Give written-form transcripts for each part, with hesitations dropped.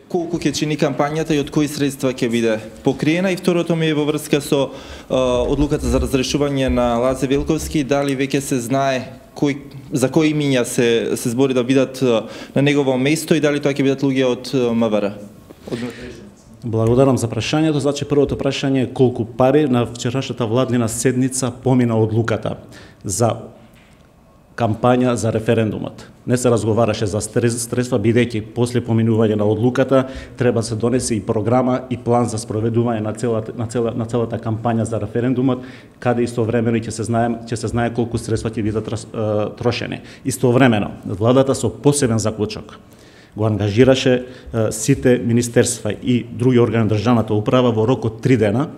колку ќе чини кампањата и од кои средства ќе биде покриена, и второто ми е во врска со одлуката за разрешување на Лазе Велковски, дали веќе се знае за кои имиња се збори да бидат на негово место и дали тоа ќе бидат луѓе од МВР? Благодарам за прашањето. Значи, првото прашање е колку пари на вчерашната владина седница помина одлуката за кампања за референдумот. Не се разговараше за средства, бидејќи после поминување на одлуката треба се донесе и програма и план за спроведување на целата кампања за референдумот, каде истовремено ќе се знае колку средства ќе бидат трошени. Истовремено, владата со посебен заклучок го ангажираше сите министерства и други органи на државната управа во рок од 3 дена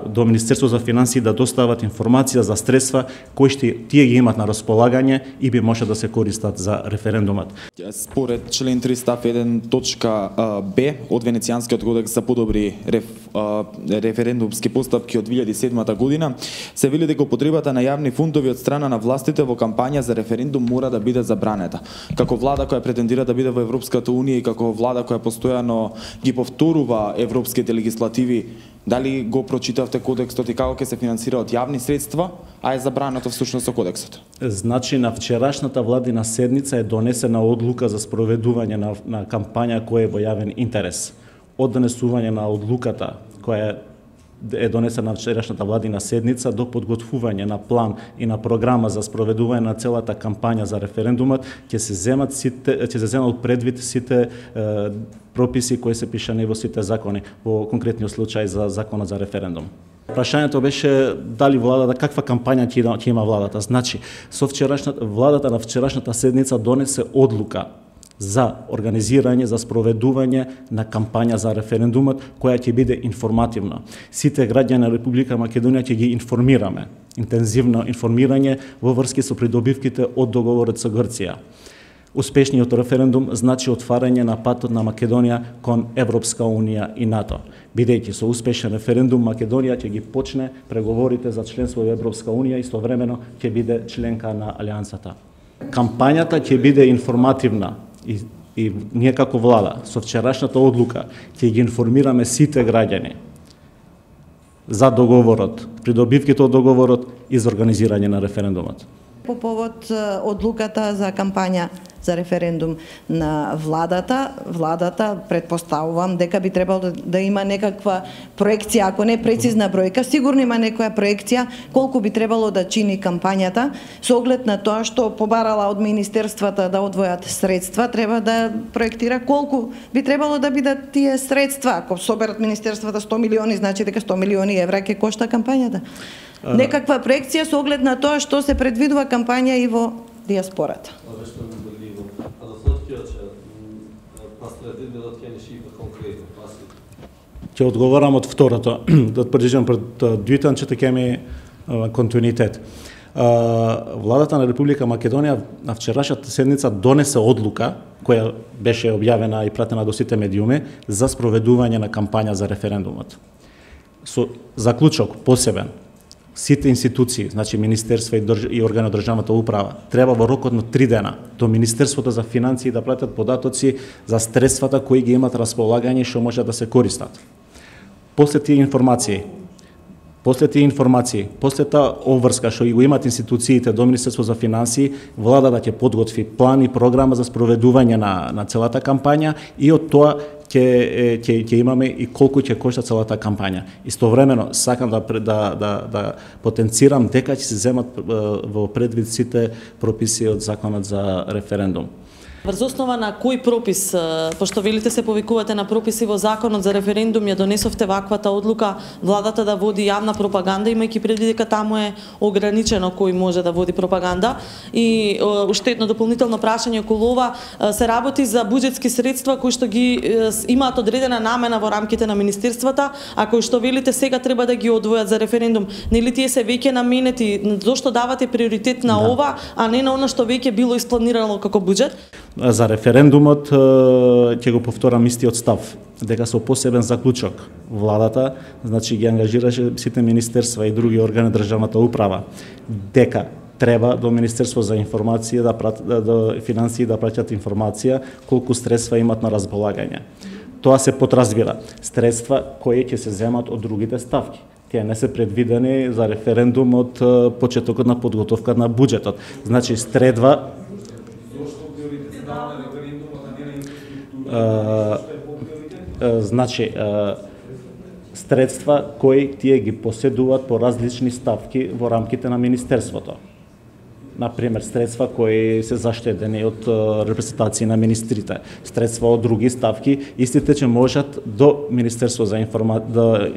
до Министерство за финансии да достават информација за средства кои тие ги имат на располагање и би може да се користат за референдумот. Според член 3 став 1 точка Б од Венецијанскиот кодекс за подобри референдумски постапки од 2007 година се вели дека употребата на јавни фондови од страна на властите во кампања за референдум мора да биде забранета. Како влада која претендира да биде во Европската унија и како влада која постојано ги повторува европските легислативи, дали го прочитавте кодексот и како ќе се финансира од јавни средства, а е забрането всушност со кодексот? Значи, на вчерашната владина седница е донесена одлука за спроведување на кампања која е во јавен интерес. Од донесување на одлуката која е донесена на вчерашната владина седница до подготвување на план и на програма за спроведување на целата кампања за референдумот ќе се земат предвид сите прописи кои се пишани во сите закони, во конкретниот случај за законот за референдум. Прашањето беше дали владата, каква кампања ќе има владата. Значи, владата на вчерашната седница донесе одлука за организирање, за спроведување на кампања за референдумот, која ќе биде информативна. Сите граѓани на Република Македонија ќе ги информираме. Интензивно информирање во врски со придобивките од договорот со Грција. Успешниот референдум значи отварање на патот на Македонија кон Европска унија и НАТО. Бидејќи со успешен референдум Македонија ќе ги почне преговорите за членство во Европска унија и истовремено ќе биде членка на Алијансата. Кампањата ќе биде информативна и ние како влада со вчерашната одлука ќе ги информираме сите граѓани за договорот, придобивките од договорот и за организирање на референдумот. По повод одлуката за кампања за референдум на владата претпоставувам дека би требало да има некаква проекција, ако не прецизна бројка, сигурно има некоја проекција колку би требало да чини кампањата, со оглед на тоа што побарала од министерствата да одвојат средства, треба да проектира колку би требало да бидат тие средства. Ако соберат министерствата 100 милиони, значи дека 100 милиони евра ќе кошта кампањата. Некаква проекција со оглед на тоа што се предвидува кампања и во диаспората. Ќе одговорам од второто, да преживам пред двитанчето ќе ми континуитет. Владата на Република Македонија на вчерашната седница донесе одлука која беше објавена и пратена до сите медиуми за спроведување на кампања за референдумот. Со заклучок посебен, сите институции, значи министерства и органи од државната управа, треба во рокот на 3 дена до Министерството за финансии да пратат податоци за средствата кои ги имат располагање и што може да се користат. После тие информации, после таа обврска што го имат институциите до Министерство за финансии, владата ќе подготви план и програма за спроведување на целата кампања и од тоа ќе имаме и колку ќе кошта целата кампања. Истовремено сакам да потенцирам дека ќе се земат во предвид сите прописи од законот за референдум. Врз основа на кој пропис, пошто велите се повикувате на прописи во законот за референдум, ја донесовте ваквата одлука владата да води јавна пропаганда, имајќи предвид дека таму е ограничено кој може да води пропаганда. И уште едно дополнително прашање околу ова, се работи за буџетски средства кои што ги имаат одредена намена во рамките на министерствата, а кои што велите сега треба да ги одвојат за референдум. Нели тие се веќе наменети? Зошто давате приоритет на ова, а не на она што веќе било испланирано како буџет? За референдумот ќе го повторам истиот став, дека со посебен заклучок владата, значи ги ангажираше сите министерства и други органи државната управа, дека треба до Министерство за информација до финансии да праќат информација колку средства имат на располагање. тоа се подразбира. Средства кои ќе се земат од другите ставки. Тие не се предвидени за референдум од почетокот на подготовка на буџетот. Значи средства средства кои тие ги поседуваат по различни ставки во рамките на Министерството. Например, средства кои се заштедени од репрезентации на министрите, средства од други ставки, истите ќе можат до Министерство за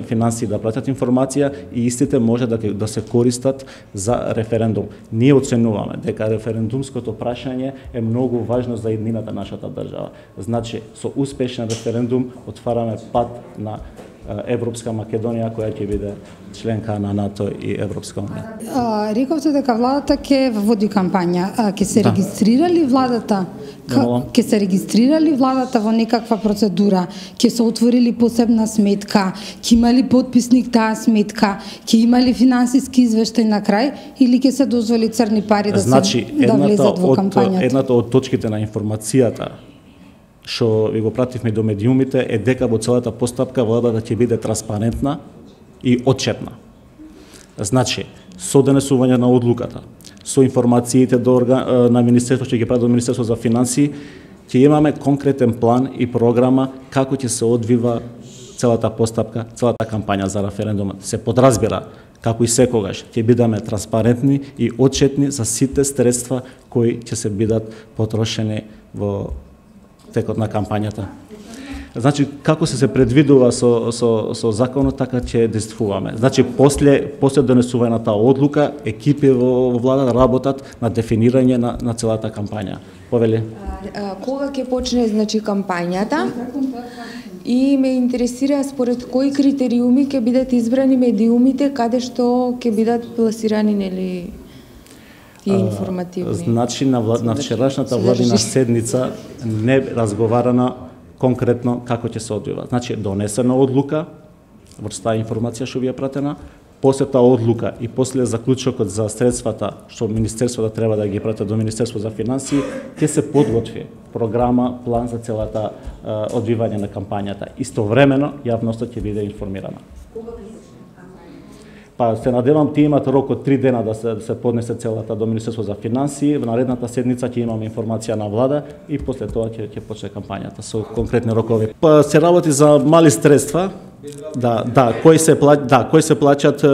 финансии да пратат информација и истите може да се користат за референдум. Ние оценуваме дека референдумското прашање е многу важно за иднината нашата држава. Значи, со успешен референдум отвараме пат на Европска Македонија која ќе биде членка на НАТО и Европска унија. Рековте дека владата ќе води кампања. Ќе се регистрирали владата? Ќе се регистрирали владата во некаква процедура? Ќе се отворили посебна сметка? Ќе имали подписник таа сметка? Ќе имали финансиски извештај на крај или ќе се дозволи црни пари да влезат во кампањата? Едната од точките на информацијата што ви го пративме до медиумите е дека во целата постапка владата ќе биде транспарентна и отчетна. Значи, со донесување на одлуката, со информациите на Министерството, ќе ги прави до Министерство за финансии, ќе имаме конкретен план и програма како ќе се одвива целата постапка, целата кампања за референдумот. Се подразбира, како и секогаш, ќе бидеме транспарентни и отчетни за сите средства кои ќе се бидат потрошени во текот на кампањата. Значи, како се предвидува со законот, така ќе действуваме. Значи, после донесуваната одлука, екипи во влада работат на дефинирање на целата кампања. Повели? Кога ќе почне, значи, кампањата? И ме интересира според кои критериуми ќе бидат избрани медиумите каде што ќе бидат пласирани, нели, информативни. Значи, на вчерашната владина седница не разговарана конкретно како ќе се одвива. Значи, донесена одлука, врста информација што ви е пратена, после таа одлука и после заклучокот за средствата што Министерството треба да ги прати до Министерство за финансии, ќе се подготви програма, план за целата одвивање на кампањата. Истовремено, јавноста ќе биде информирана. Па се надевам тие имат рок од 3 дена да се поднесе целата до Министерство за финансии. Во наредната седница ќе имаме информација на влада и после тоа ќе почне кампањата со конкретни рокови. Па се работи за мали средства. Кои се плаќат.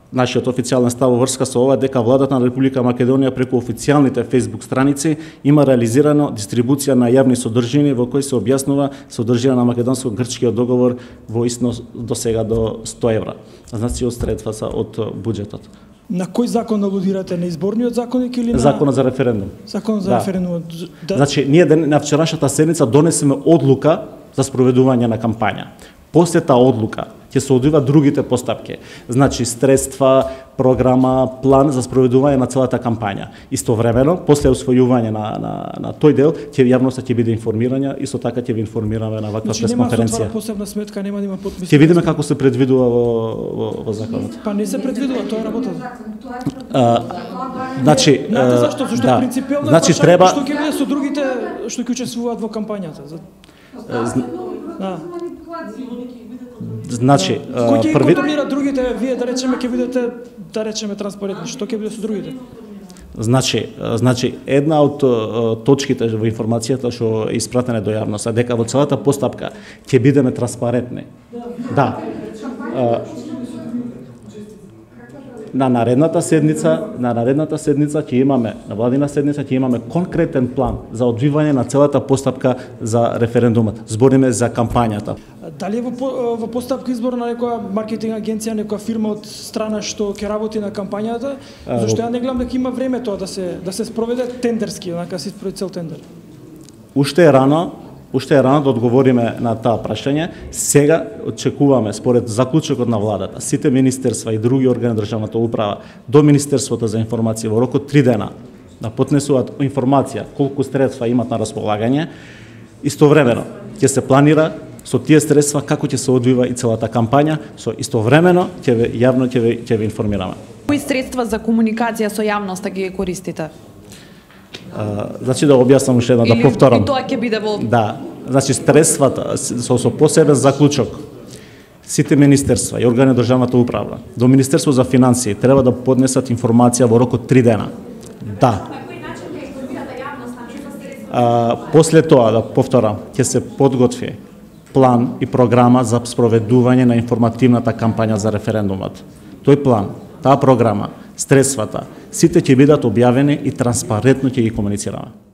Нашиот официјален став во врска со ова дека владата на Република Македонија преку официјалните Facebook страници има реализирано дистрибуција на јавни содржини во кои се објаснува содржина на македонско-грчкиот договор во износ до сега до 100 евра. Значи од средства од буџетот. На кој закон алудирате? На изборниот законник или на Законот за референдум? Законот за референдумот. Значи ние на вчерашната седница донесеме одлука за спроведување на кампања. После таа одлука ќе се одвива другите постапки. Значи средства, програма, план за спроведување на целата кампања. Истовремено, после усвојување на тој дел, јавноста ќе биде информирана и со така ќе ви информираме на ваква пресконференција. Нема посебна сметка, нема да има подпис. Ќе видиме како се предвидува во законот. Па не се предвидува, тоа е работа. Значи, зашто принципиелно треба што ќе биде со другите што ќе учествуваат во кампањата. Значи, кој ќе контролира другите? Вие да речеме ќе бидете транспарентни. Што ќе биде со другите? Значи една од точките во информацијата што е испратена до јавноста дека во целата постапка ќе бидеме транспарентни. Да. На наредната седница ќе имаме, на владина седница ќе имаме конкретен план за одвивање на целата постапка за референдумот. Збориме за кампањата. Дали во постапка избор на некоја маркетинг агенција, некоја фирма од страна што ќе работи на кампањата? Зашто ја не гледам дека има време тоа да се спроведе тендерски, онака се спроведе цел тендер. Уште е рано да одговориме на таа прашање. Сега очекуваме според заклучокот на владата, сите министерства и други органи на државната управа до Министерството за информација во рокот 3 дена да поднесуваат информација колку средства имат на располагање. Истовремено ќе се планира со тие средства како ќе се одвива и целата кампања, со истовремено ќе ви информираме. Кои средства за комуникација со јавноста ги користите? Значи да објаснам уште едно, да повторам. И тоа ќе биде во Значи средствата со посебен заклучок, сите министерства и органи на државната управа до Министерство за финансии треба да поднесат информација во рок од 3 дена. Да. После тоа, да повторам, ќе се подготви план и програма за спроведување на информативната кампања за референдумот. Тој план, таа програма, средствата, сите ќе бидат објавени и транспарентно ќе ги комуницираме.